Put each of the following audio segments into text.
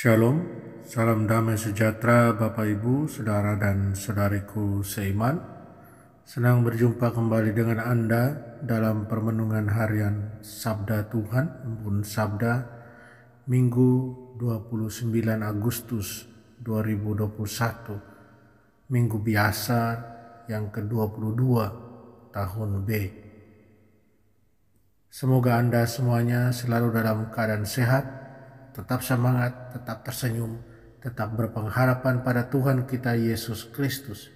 Shalom, salam damai sejahtera Bapak Ibu, Saudara dan Saudariku seiman. Senang berjumpa kembali dengan Anda dalam permenungan harian Sabda Tuhan, Sabda Minggu 29 Agustus 2021, Minggu biasa yang ke-22 tahun B. Semoga Anda semuanya selalu dalam keadaan sehat, tetap semangat, tetap tersenyum, tetap berpengharapan pada Tuhan kita Yesus Kristus.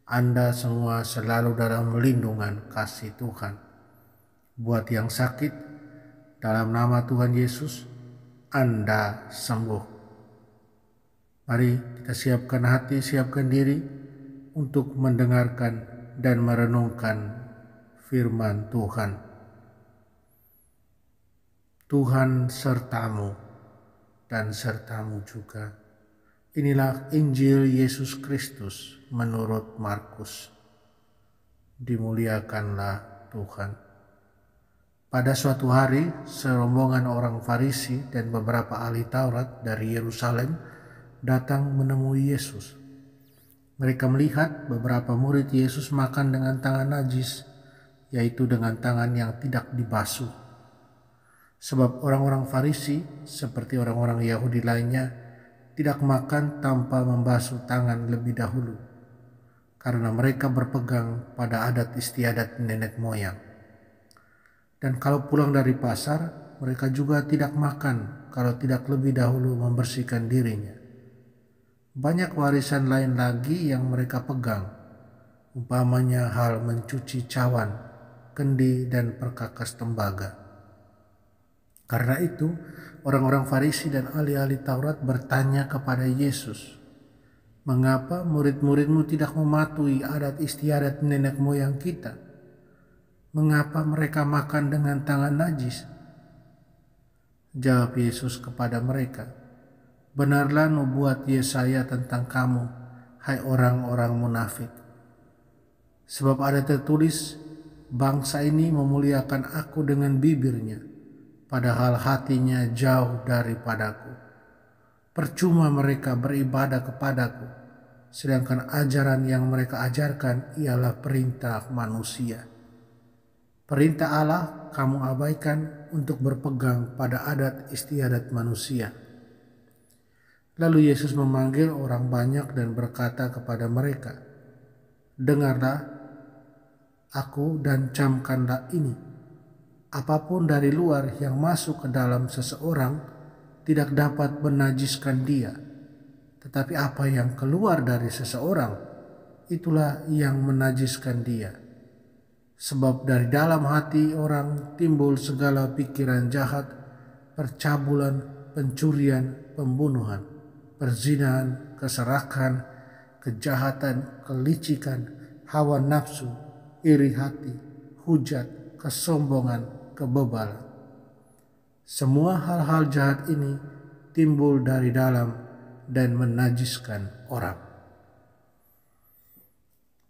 Anda semua selalu dalam lindungan kasih Tuhan. Buat yang sakit, dalam nama Tuhan Yesus, Anda sembuh. Mari kita siapkan hati, siapkan diri untuk mendengarkan dan merenungkan firman Tuhan. Tuhan sertamu dan sertamu juga. Inilah Injil Yesus Kristus menurut Markus. Dimuliakanlah Tuhan. Pada suatu hari, serombongan orang Farisi dan beberapa ahli Taurat dari Yerusalem datang menemui Yesus. Mereka melihat beberapa murid Yesus makan dengan tangan najis, yaitu dengan tangan yang tidak dibasuh. Sebab orang-orang Farisi seperti orang-orang Yahudi lainnya tidak makan tanpa membasuh tangan lebih dahulu, karena mereka berpegang pada adat istiadat nenek moyang. Dan kalau pulang dari pasar, mereka juga tidak makan kalau tidak lebih dahulu membersihkan dirinya. Banyak warisan lain lagi yang mereka pegang, umpamanya hal mencuci cawan, kendi, dan perkakas tembaga. Karena itu, orang-orang Farisi dan ahli-ahli Taurat bertanya kepada Yesus, "Mengapa murid-muridmu tidak mematuhi adat istiadat nenek moyang kita? Mengapa mereka makan dengan tangan najis?" Jawab Yesus kepada mereka, "Benarlah nubuat Yesaya tentang kamu, hai orang-orang munafik. Sebab ada tertulis, bangsa ini memuliakan aku dengan bibirnya, padahal hatinya jauh daripadaku. Percuma mereka beribadah kepadaku, sedangkan ajaran yang mereka ajarkan ialah perintah manusia. Perintah Allah kamu abaikan untuk berpegang pada adat istiadat manusia." Lalu Yesus memanggil orang banyak dan berkata kepada mereka, "Dengarlah aku dan camkanlah ini. Apapun dari luar yang masuk ke dalam seseorang tidak dapat menajiskan dia, tetapi apa yang keluar dari seseorang, itulah yang menajiskan dia. Sebab dari dalam hati orang timbul segala pikiran jahat, percabulan, pencurian, pembunuhan, perzinahan, keserakan, kejahatan, kelicikan, hawa nafsu, iri hati, hujat, kesombongan, kebebalan. Semua hal-hal jahat ini timbul dari dalam dan menajiskan orang."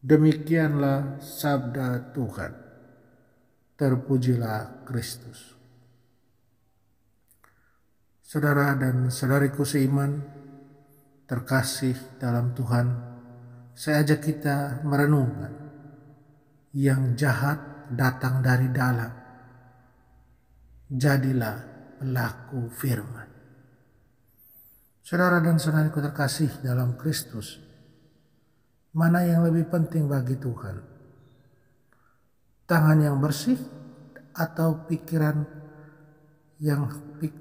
Demikianlah sabda Tuhan. Terpujilah Kristus. Saudara dan saudariku seiman, terkasih dalam Tuhan, saya ajak kita merenungkan yang jahat datang dari dalam. Jadilah pelaku firman. Saudara dan saudariku terkasih dalam Kristus, mana yang lebih penting bagi Tuhan? Tangan yang bersih atau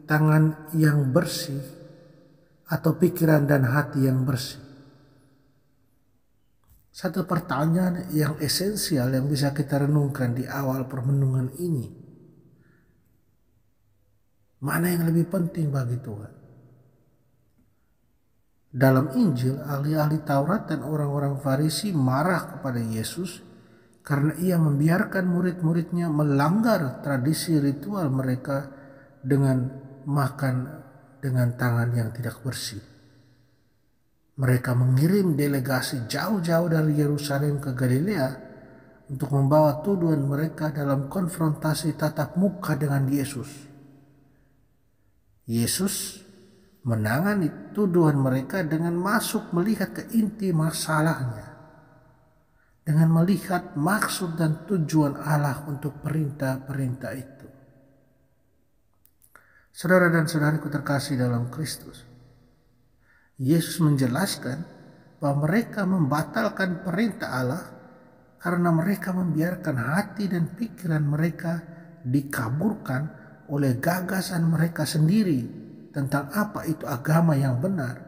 tangan yang bersih atau pikiran dan hati yang bersih? Satu pertanyaan yang esensial yang bisa kita renungkan di awal permenungan ini. Mana yang lebih penting bagi Tuhan? Dalam Injil, ahli-ahli Taurat dan orang-orang Farisi marah kepada Yesus karena ia membiarkan murid-muridnya melanggar tradisi ritual mereka dengan makan dengan tangan yang tidak bersih. Mereka mengirim delegasi jauh-jauh dari Yerusalem ke Galilea untuk membawa tuduhan mereka dalam konfrontasi tatap muka dengan Yesus. Yesus menangani tuduhan mereka dengan masuk melihat ke inti masalahnya, dengan melihat maksud dan tujuan Allah untuk perintah-perintah itu. Saudara dan saudariku terkasih dalam Kristus, Yesus menjelaskan bahwa mereka membatalkan perintah Allah karena mereka membiarkan hati dan pikiran mereka dikaburkan oleh gagasan mereka sendiri tentang apa itu agama yang benar.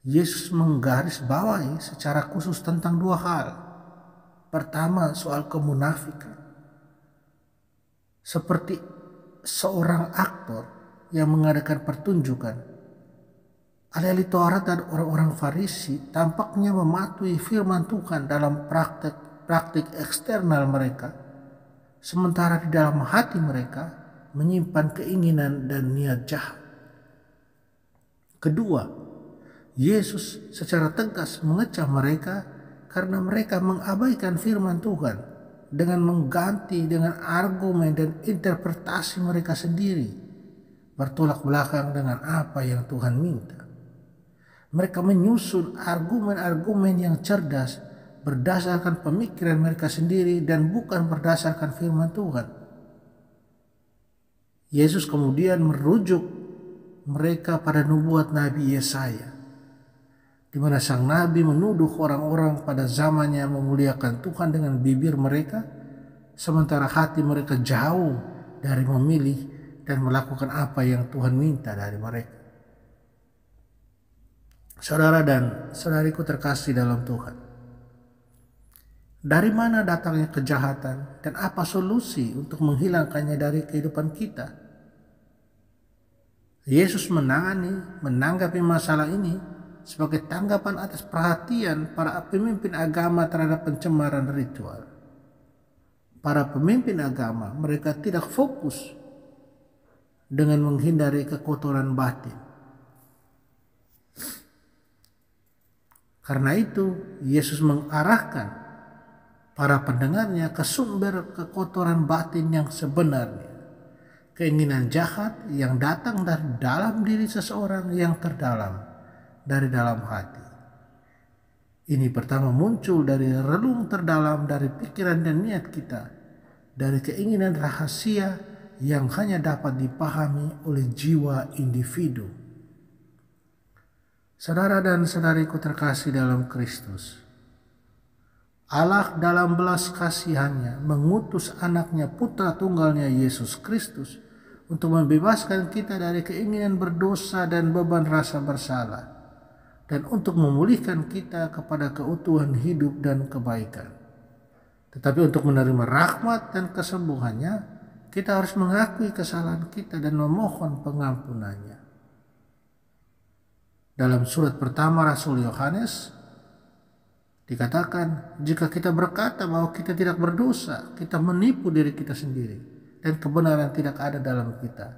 Yesus menggarisbawahi secara khusus tentang dua hal. Pertama, soal kemunafikan. Seperti seorang aktor yang mengadakan pertunjukan, ahli Taurat dan orang-orang Farisi tampaknya mematuhi firman Tuhan dalam praktik eksternal mereka, sementara di dalam hati mereka menyimpan keinginan dan niat jahat. Kedua, Yesus secara tegas mengecam mereka karena mereka mengabaikan firman Tuhan dengan mengganti dengan argumen dan interpretasi mereka sendiri, bertolak belakang dengan apa yang Tuhan minta. Mereka menyusun argumen-argumen yang cerdas berdasarkan pemikiran mereka sendiri dan bukan berdasarkan firman Tuhan. Yesus kemudian merujuk mereka pada nubuat Nabi Yesaya, di mana sang nabi menuduh orang-orang pada zamannya memuliakan Tuhan dengan bibir mereka, sementara hati mereka jauh dari memilih dan melakukan apa yang Tuhan minta dari mereka. Saudara dan saudariku terkasih dalam Tuhan, dari mana datangnya kejahatan dan apa solusi untuk menghilangkannya dari kehidupan kita? Yesus menanggapi masalah ini sebagai tanggapan atas perhatian para pemimpin agama terhadap pencemaran ritual. Para pemimpin agama, mereka tidak fokus dengan menghindari kekotoran batin. Karena itu, Yesus mengarahkan para pendengarnya ke sumber kekotoran batin yang sebenarnya. Keinginan jahat yang datang dari dalam diri seseorang yang terdalam, dari dalam hati. Ini pertama muncul dari relung terdalam dari pikiran dan niat kita, dari keinginan rahasia yang hanya dapat dipahami oleh jiwa individu. Saudara dan saudariku terkasih dalam Kristus, Allah dalam belas kasihannya mengutus anaknya putra tunggalnya Yesus Kristus untuk membebaskan kita dari keinginan berdosa dan beban rasa bersalah, dan untuk memulihkan kita kepada keutuhan hidup dan kebaikan. Tetapi untuk menerima rahmat dan kesembuhannya, kita harus mengakui kesalahan kita dan memohon pengampunannya. Dalam surat pertama Rasul Yohanes dikatakan, jika kita berkata bahwa kita tidak berdosa, kita menipu diri kita sendiri dan kebenaran tidak ada dalam kita.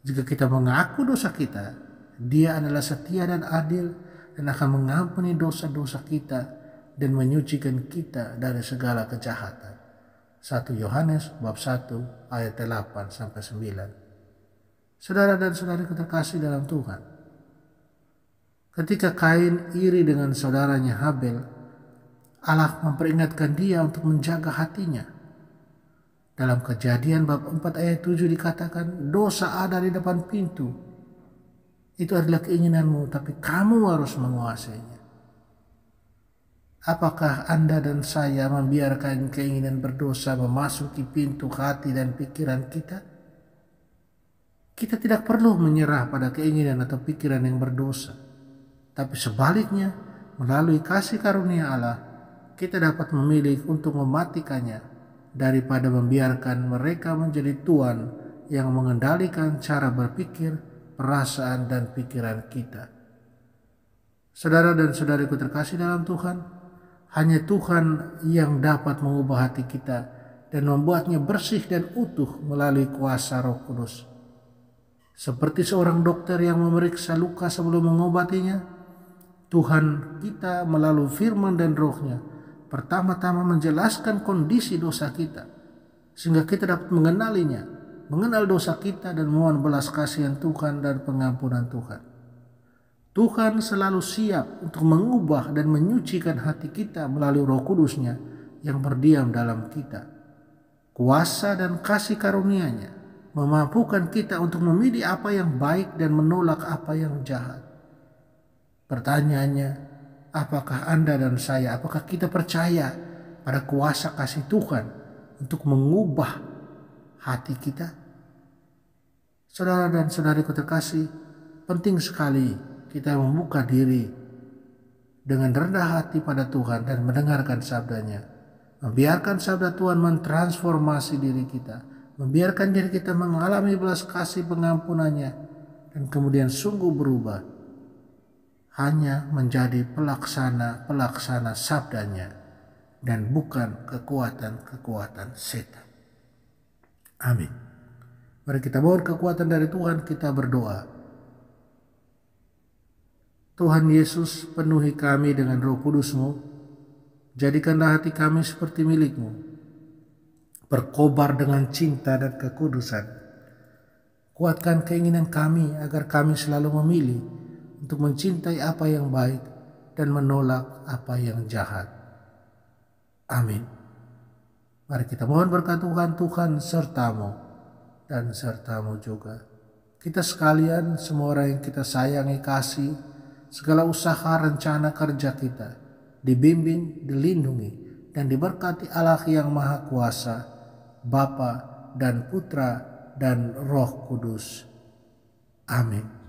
Jika kita mengaku dosa kita, Dia adalah setia dan adil dan akan mengampuni dosa-dosa kita dan menyucikan kita dari segala kejahatan. 1 Yohanes bab 1 ayat 8-9. Saudara dan saudariku terkasih dalam Tuhan, ketika Kain iri dengan saudaranya Habel, Allah memperingatkan dia untuk menjaga hatinya. Dalam Kejadian bab 4 ayat 7 dikatakan, dosa ada di depan pintu. Itu adalah keinginanmu, tapi kamu harus menguasainya. Apakah Anda dan saya membiarkan keinginan berdosa memasuki pintu hati dan pikiran kita? Kita tidak perlu menyerah pada keinginan atau pikiran yang berdosa. Tapi sebaliknya, melalui kasih karunia Allah, kita dapat memilih untuk mematikannya daripada membiarkan mereka menjadi tuan yang mengendalikan cara berpikir, perasaan, dan pikiran kita. Saudara dan saudariku terkasih dalam Tuhan, hanya Tuhan yang dapat mengubah hati kita dan membuatnya bersih dan utuh melalui kuasa Roh Kudus. Seperti seorang dokter yang memeriksa luka sebelum mengobatinya, Tuhan kita melalui firman dan Roh-Nya pertama-tama menjelaskan kondisi dosa kita, sehingga kita dapat mengenalinya, mengenal dosa kita dan mohon belas kasihan Tuhan dan pengampunan Tuhan. Tuhan selalu siap untuk mengubah dan menyucikan hati kita melalui Roh Kudus-Nya yang berdiam dalam kita. Kuasa dan kasih karunia-Nya memampukan kita untuk memilih apa yang baik dan menolak apa yang jahat. Pertanyaannya, apakah Anda dan saya, apakah kita percaya pada kuasa kasih Tuhan untuk mengubah hati kita? Saudara dan saudariku terkasih, penting sekali kita membuka diri dengan rendah hati pada Tuhan dan mendengarkan sabdanya. Membiarkan sabda Tuhan mentransformasi diri kita. Membiarkan diri kita mengalami belas kasih pengampunannya. Dan kemudian sungguh berubah. Hanya menjadi pelaksana sabdanya. Dan bukan kekuatan-kekuatan setan. Amin. Mari kita mohon kekuatan dari Tuhan, kita berdoa. Tuhan Yesus, penuhi kami dengan Roh Kudus-Mu, jadikanlah hati kami seperti milik-Mu, berkobar dengan cinta dan kekudusan. Kuatkan keinginan kami agar kami selalu memilih untuk mencintai apa yang baik dan menolak apa yang jahat. Amin. Mari kita mohon berkat Tuhan, Tuhan sertamu dan sertamu juga. Kita sekalian, semua orang yang kita sayangi, kasih, segala usaha rencana kerja kita dibimbing, dilindungi, dan diberkati Allah yang Maha Kuasa, Bapa dan Putra dan Roh Kudus. Amin.